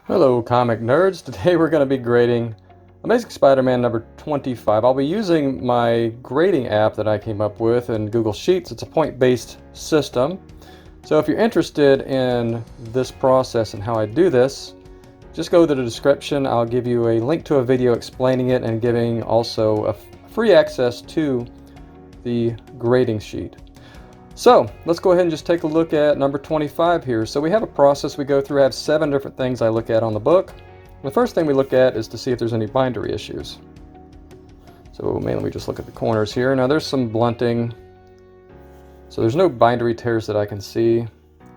Hello comic nerds, today we're going to be grading Amazing Spider-Man number 25. I'll be using my grading app that I came up with in Google Sheets. It's a point-based system. So if you're interested in this process and how I do this, just go to the description. I'll give you a link to a video explaining it and giving also a free access to the grading sheet. So let's go ahead and just take a look at number 25 here. So we have a process we go through. I have 7 different things I look at on the book. The first thing we look at is to see if there's any bindery issues. So mainly we just look at the corners here. Now there's some blunting. So there's no bindery tears that I can see.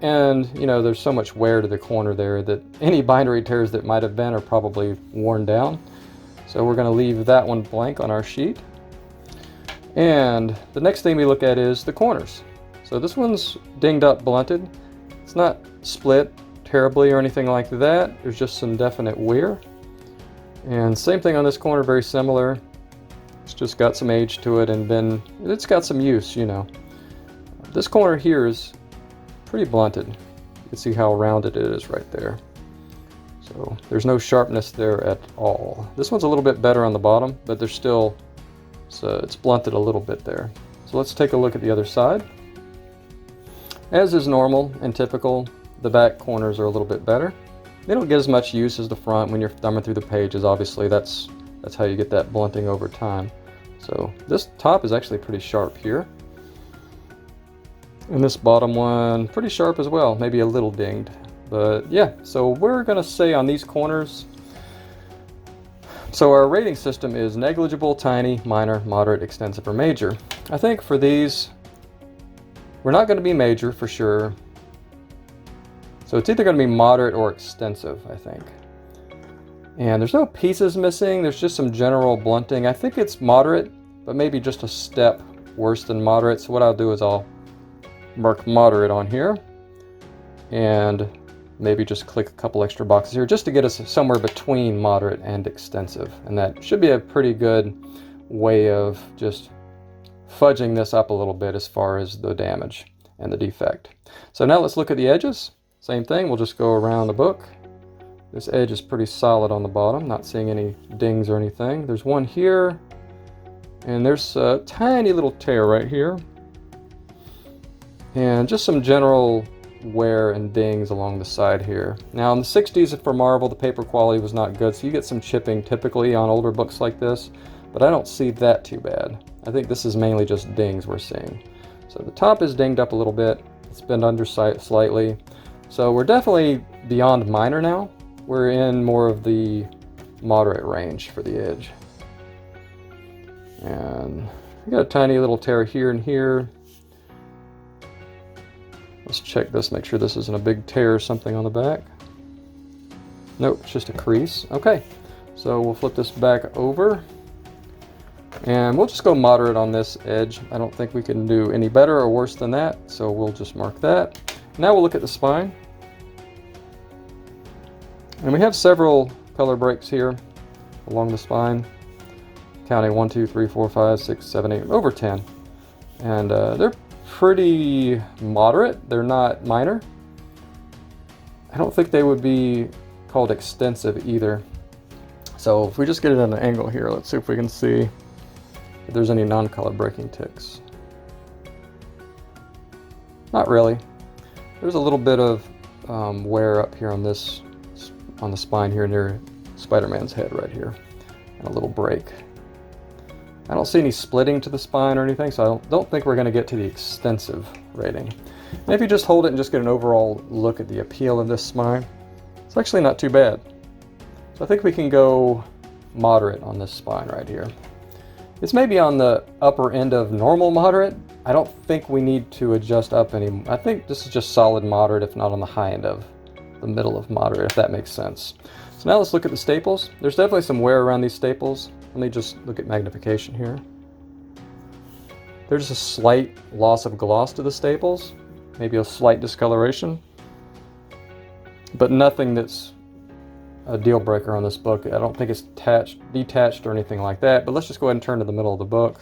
And you know, there's so much wear to the corner there that any bindery tears that might have been are probably worn down. So we're going to leave that one blank on our sheet. And the next thing we look at is the corners. So this one's dinged up, blunted. It's not split terribly or anything like that. There's just some definite wear. And same thing on this corner, very similar. It's just got some age to it and it's got some use, you know. This corner here is pretty blunted. You can see how rounded it is right there. So there's no sharpness there at all. This one's a little bit better on the bottom, but there's still, so it's blunted a little bit there. So let's take a look at the other side. As is normal and typical, the back corners are a little bit better. They don't get as much use as the front when you're thumbing through the pages. Obviously, that's how you get that blunting over time. So this top is actually pretty sharp here. And this bottom one, pretty sharp as well, maybe a little dinged. But yeah, so we're gonna say on these corners, so our rating system is negligible, tiny, minor, moderate, extensive, or major. I think for these, we're not going to be major for sure. So it's either going to be moderate or extensive, I think. And there's no pieces missing. There's just some general blunting. I think it's moderate, but maybe just a step worse than moderate. So what I'll do is I'll mark moderate on here and maybe just click a couple extra boxes here just to get us somewhere between moderate and extensive. And that should be a pretty good way of just fudging this up a little bit as far as the damage and the defect. So now let's look at the edges. Same thing, we'll just go around the book. This edge is pretty solid on the bottom, not seeing any dings or anything. There's one here, and there's a tiny little tear right here. And just some general wear and dings along the side here. Now in the 60s for Marvel, the paper quality was not good, so you get some chipping typically on older books like this, but I don't see that too bad. I think this is mainly just dings we're seeing. So the top is dinged up a little bit. It's been under slightly. So we're definitely beyond minor now. We're in more of the moderate range for the edge. And we got a tiny little tear here and here. Let's check this, make sure this isn't a big tear or something on the back. Nope, it's just a crease. Okay, so we'll flip this back over. And we'll just go moderate on this edge. I don't think we can do any better or worse than that, so we'll just mark that. Now we'll look at the spine. And we have several color breaks here along the spine, counting 1, 2, 3, 4, 5, 6, 7, 8, over 10. And they're pretty moderate. They're not minor. I don't think they would be called extensive either. So if we just get it at an angle here, let's see if we can see if there's any non-color breaking ticks. Not really. There's a little bit of wear up here on the spine here near Spider-Man's head right here, and a little break. I don't see any splitting to the spine or anything, so I don't think we're going to get to the extensive rating. And if you just hold it and just get an overall look at the appeal of this spine, it's actually not too bad. So I think we can go moderate on this spine right here. It's maybe on the upper end of normal moderate. I don't think we need to adjust up any. I think this is just solid moderate, if not on the high end of the middle of moderate, if that makes sense. So now let's look at the staples. There's definitely some wear around these staples. Let me just look at magnification here. There's a slight loss of gloss to the staples, maybe a slight discoloration, but nothing that's a deal breaker on this book. I don't think it's detached or anything like that, but let's just go ahead and turn to the middle of the book.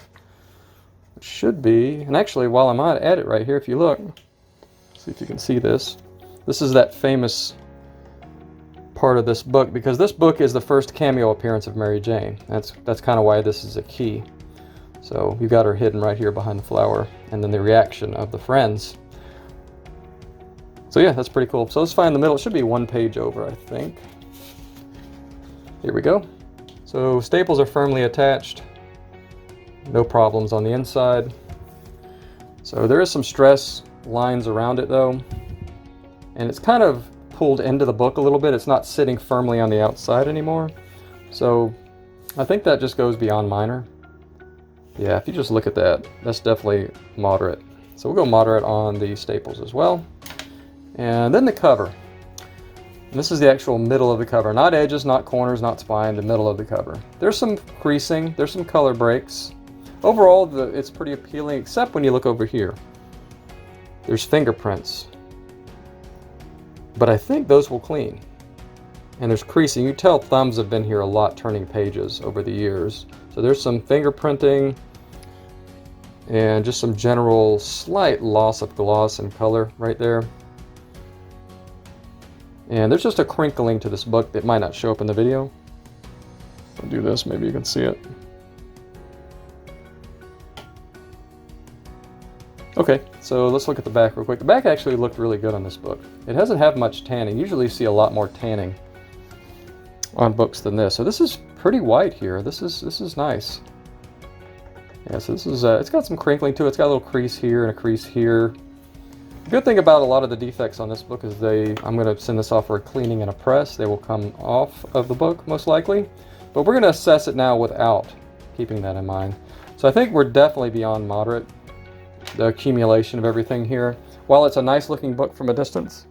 It should be, and actually while I'm at it right here, if you look, see if you can see this. This is that famous part of this book, because this book is the first cameo appearance of Mary Jane. That's kind of why this is a key. So you've got her hidden right here behind the flower, and then the reaction of the friends. So yeah, that's pretty cool. So let's find the middle. It should be one page over, I think. Here we go. So staples are firmly attached. No problems on the inside. So there is some stress lines around it though, and it's kind of pulled into the book a little bit. It's not sitting firmly on the outside anymore. So I think that just goes beyond minor. Yeah, if you just look at that, that's definitely moderate. So we'll go moderate on the staples as well. And then the cover. And this is the actual middle of the cover. Not edges, not corners, not spine, the middle of the cover. There's some creasing, there's some color breaks. Overall, it's pretty appealing, except when you look over here. There's fingerprints. But I think those will clean. And there's creasing. You tell thumbs have been here a lot turning pages over the years. So there's some fingerprinting and just some general slight loss of gloss and color right there. And there's just a crinkling to this book that might not show up in the video. I'll do this, maybe you can see it. Okay, so let's look at the back real quick. The back actually looked really good on this book. It doesn't have much tanning. Usually you see a lot more tanning on books than this. So this is pretty white here. This is nice. Yeah, so this is it's got some crinkling to it. It's got a little crease here and a crease here. The good thing about a lot of the defects on this book is I'm going to send this off for a cleaning and a press. They will come off of the book most likely, but we're going to assess it now without keeping that in mind. So I think we're definitely beyond moderate. The accumulation of everything here. While it's a nice looking book from a distance,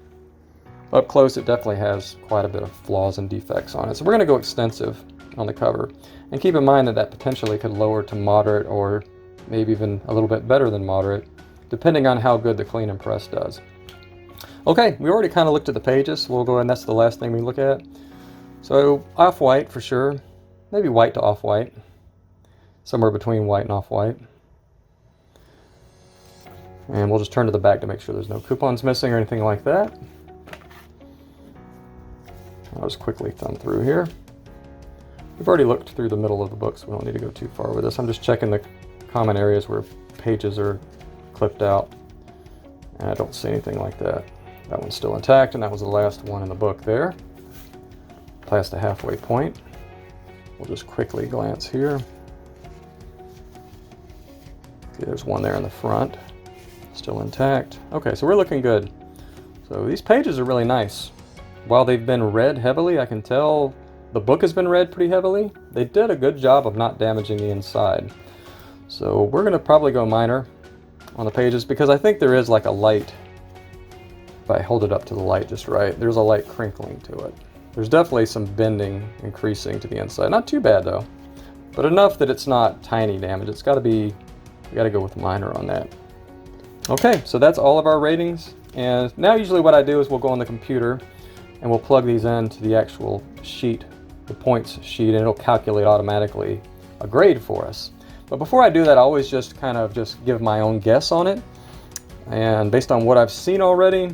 up close it definitely has quite a bit of flaws and defects on it. So we're going to go extensive on the cover. And keep in mind that potentially could lower to moderate or maybe even a little bit better than moderate, depending on how good the clean and press does. Okay, we already kind of looked at the pages, so we'll go ahead and that's the last thing we look at. So off-white for sure, maybe white to off-white, somewhere between white and off-white. And we'll just turn to the back to make sure there's no coupons missing or anything like that. I'll just quickly thumb through here. We've already looked through the middle of the book, so we don't need to go too far with this. I'm just checking the common areas where pages are clipped out. And I don't see anything like that. That one's still intact, and that was the last one in the book there. Past the halfway point. We'll just quickly glance here. Okay, there's one there in the front. Still intact. Okay, so we're looking good. So these pages are really nice. While they've been read heavily, I can tell the book has been read pretty heavily. They did a good job of not damaging the inside. So we're going to probably go minor on the pages because I think there is like a light, if I hold it up to the light just right, there's a light crinkling to it. There's definitely some bending and creasing to the inside. Not too bad though, but enough that it's not tiny damage. It's got to be, we got to go with minor on that. Okay, so that's all of our ratings. And now usually what I do is we'll go on the computer and we'll plug these into the actual sheet, the points sheet, and it'll calculate automatically a grade for us. But before I do that, I always just kind of just give my own guess on it. And based on what I've seen already,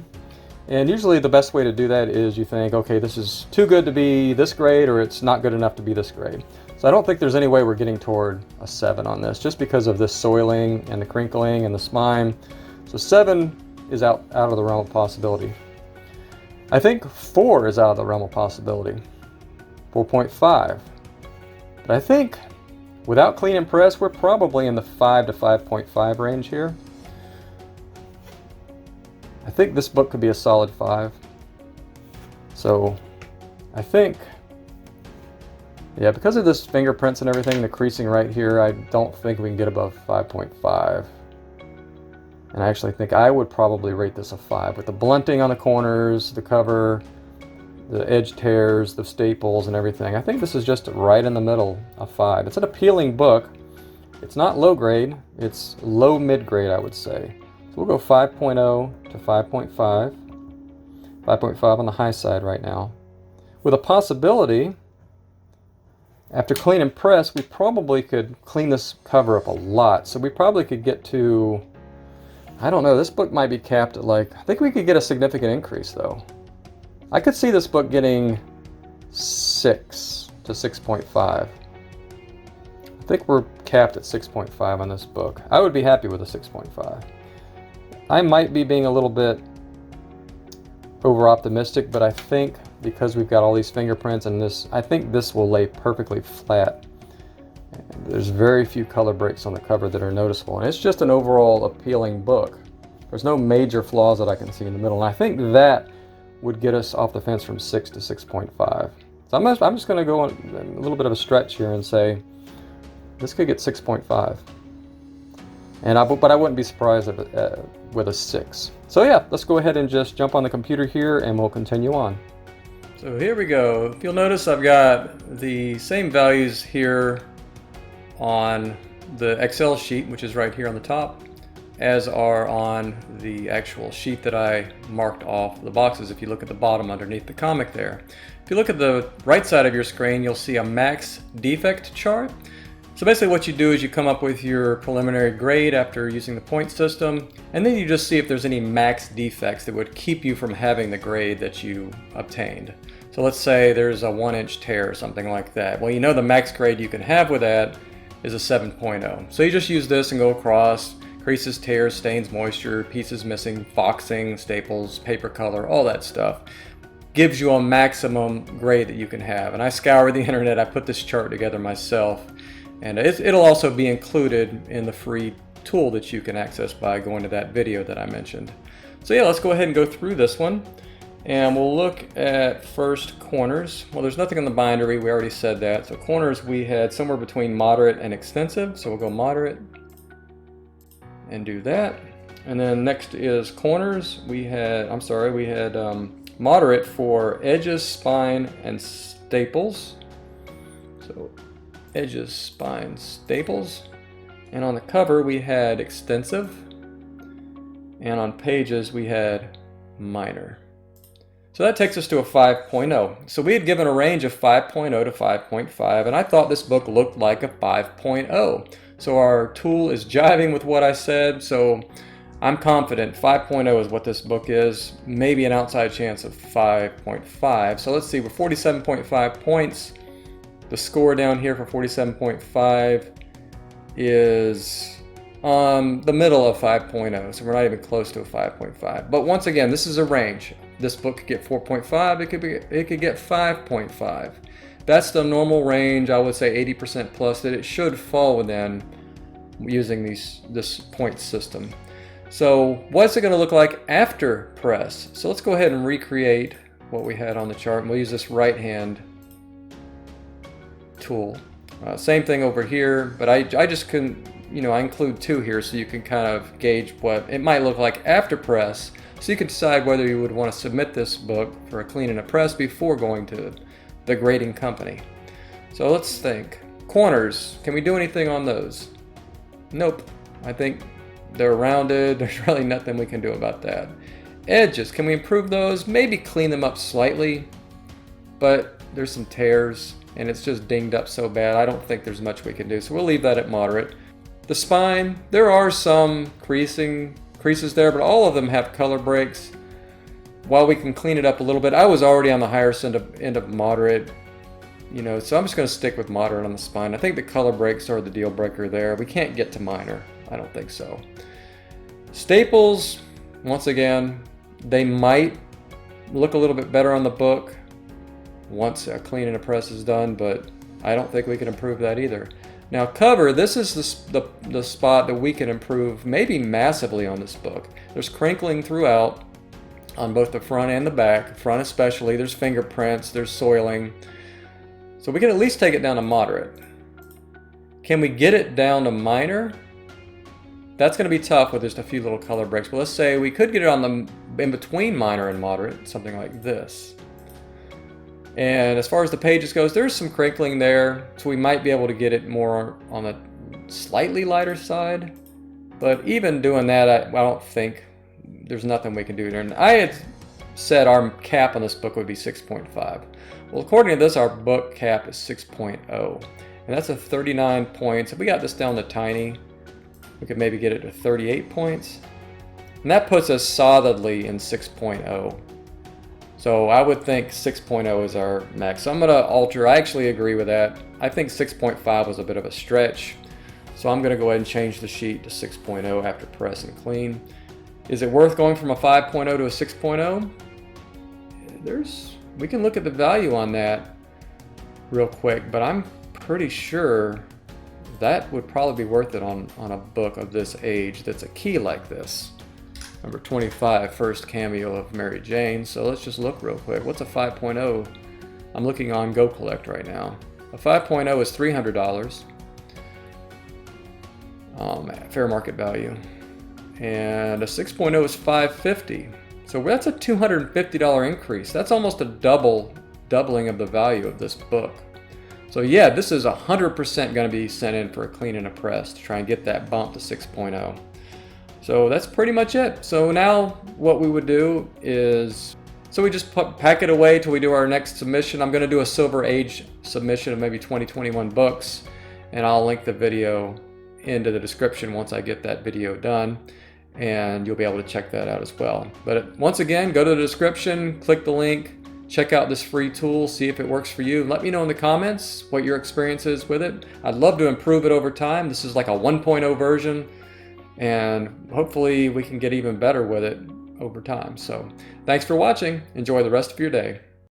and usually the best way to do that is you think, okay, this is too good to be this grade or it's not good enough to be this grade. So I don't think there's any way we're getting toward a 7 on this just because of this soiling and the crinkling and the spine. So 7 is out of the realm of possibility. I think 4 is out of the realm of possibility. 4.5. But I think without clean and press, we're probably in the 5 to 5.5 range here. I think this book could be a solid 5. So I think, yeah, because of this fingerprints and everything, the creasing right here, I don't think we can get above 5.5. And I actually think I would probably rate this a 5 with the blunting on the corners, the cover, the edge tears, the staples and everything. I think this is just right in the middle, a 5. It's an appealing book. It's not low grade, it's low mid grade, I would say. So we'll go 5.0 to 5.5. 5.5 on the high side right now. With a possibility, after clean and press, we probably could clean this cover up a lot. So we probably could get to, I don't know, this book might be capped at like, I think we could get a significant increase though. I could see this book getting 6 to 6.5. I think we're capped at 6.5 on this book. I would be happy with a 6.5. I might be being a little bit over optimistic, but I think because we've got all these fingerprints and this, I think this will lay perfectly flat. And there's very few color breaks on the cover that are noticeable, and it's just an overall appealing book. There's no major flaws that I can see in the middle, and I think that would get us off the fence from 6 to 6.5. So I'm just going to go on a little bit of a stretch here and say this could get 6.5. But I wouldn't be surprised if with a 6. So yeah, let's go ahead and just jump on the computer here and we'll continue on. So here we go. If you'll notice, I've got the same values here on the Excel sheet, which is right here on the top, as are on the actual sheet that I marked off the boxes. If you look at the bottom underneath the comic there. If you look at the right side of your screen, you'll see a max defect chart. So basically what you do is you come up with your preliminary grade after using the point system, and then you just see if there's any max defects that would keep you from having the grade that you obtained. So let's say there's a 1-inch tear or something like that. Well, you know the max grade you can have with that is a 7.0. So you just use this and go across, creases, tears, stains, moisture, pieces missing, foxing, staples, paper color, all that stuff. Gives you a maximum grade that you can have. And I scoured the internet, I put this chart together myself. And it'll also be included in the free tool that you can access by going to that video that I mentioned. So yeah, let's go ahead and go through this one. And we'll look at first corners. Well, there's nothing in the bindery, we already said that. So corners we had somewhere between moderate and extensive. So we'll go moderate and do that. And then next is corners. We had moderate for edges, spine, and staples. So edges, spine, staples. And on the cover we had extensive, and on pages we had minor. So that takes us to a 5.0. So we had given a range of 5.0 to 5.5, and I thought this book looked like a 5.0. So our tool is jiving with what I said, so I'm confident 5.0 is what this book is, maybe an outside chance of 5.5. So let's see, we're 47.5 points. The score down here for 47.5 is the middle of 5.0, so we're not even close to a 5.5. But once again, this is a range. This book could get 4.5, it could get 5.5. That's the normal range, I would say 80% plus, that it should fall within using this point system. So what's it going to look like after press? So let's go ahead and recreate what we had on the chart, and we'll use this right hand tool. Same thing over here, but I just can, I include two here so you can kind of gauge what it might look like after press, so you can decide whether you would want to submit this book for a clean and a press before going to the grading company. So let's think. Corners, can we do anything on those? Nope. I think they're rounded. There's really nothing we can do about that. Edges, can we improve those? Maybe clean them up slightly, but there's some tears and it's just dinged up so bad, I don't think there's much we can do. So we'll leave that at moderate. The spine, there are some creases there, but all of them have color breaks. While we can clean it up a little bit, I was already on the higher end of moderate, so I'm just going to stick with moderate on the spine. I think the color breaks are the deal breaker there. We can't get to minor. I don't think so. Staples, once again, they might look a little bit better on the book once a clean and a press is done, but I don't think we can improve that either. Now cover, this is the spot that we can improve maybe massively on this book. There's crinkling throughout on both the front and the back, front especially. There's fingerprints, there's soiling. So we can at least take it down to moderate. Can we get it down to minor? That's going to be tough with just a few little color breaks, but let's say we could get it on in between minor and moderate, something like this. And as far as the pages goes, there's some crinkling there, so we might be able to get it more on the slightly lighter side. But even doing that, I don't think there's nothing we can do there. And I had said our cap on this book would be 6.5. Well, according to this, our book cap is 6.0. And that's a 39 points. If we got this down to tiny, we could maybe get it to 38 points. And that puts us solidly in 6.0. So I would think 6.0 is our max. So I'm going to alter. I actually agree with that. I think 6.5 was a bit of a stretch. So I'm going to go ahead and change the sheet to 6.0 after press and clean. Is it worth going from a 5.0 to a 6.0? We can look at the value on that real quick, but I'm pretty sure that would probably be worth it on a book of this age that's a key like this. Number 25, first cameo of Mary Jane. So let's just look real quick. What's a 5.0? I'm looking on Go Collect right now. A 5.0 is $300 fair market value, and a 6.0 is $550. So that's a $250 increase. That's almost a doubling of the value of this book. So yeah, this is 100% going to be sent in for a clean and a press to try and get that bump to 6.0. So that's pretty much it. So now what we would do is, so we just pack it away till we do our next submission. I'm going to do a Silver Age submission of maybe 2021 books, and I'll link the video into the description once I get that video done, and you'll be able to check that out as well. But once again, go to the description, click the link, check out this free tool, see if it works for you. Let me know in the comments what your experience is with it. I'd love to improve it over time. This is like a 1.0 version, and hopefully we can get even better with it over time. So thanks for watching. Enjoy the rest of your day.